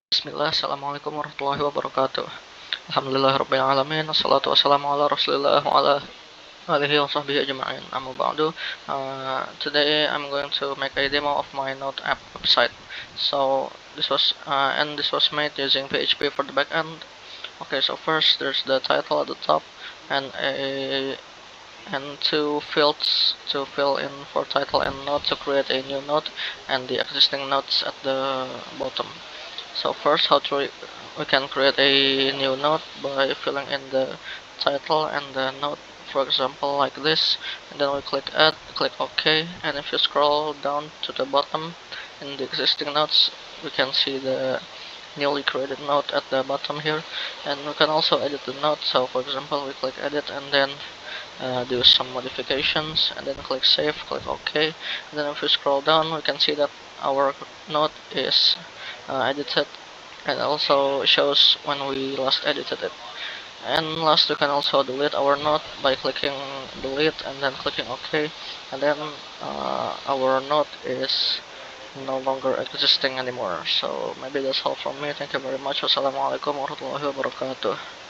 Bismillah, Assalamualaikum warahmatullahi wabarakatuh. Alhamdulillahirabbil alamin, wassalatu wassalamu ala Rasulillah wa ala alihi wa sahbihi ajma'in. Amma ba'du. Today I'm going to make a demo of my Note app website. So this was made using PHP for the backend. Okay, so first there's the title at the top and two fields to fill in for title and note to create a new note, and the existing notes at the bottom. So first, we can create a new note by filling in the title and the note, for example, like this, and then we click add, click OK, and if you scroll down to the bottom in the existing notes, we can see the newly created note at the bottom here, and we can also edit the note. So for example, we click edit and then do some modifications, and then click save, click OK, and then if we scroll down, we can see that our note is edited, and also shows when we last edited it. And last, we can also delete our note by clicking delete and then clicking OK, and then our note is no longer existing anymore. So maybe that's all from me. Thank you very much. Wassalamualaikum warahmatullahi wabarakatuh.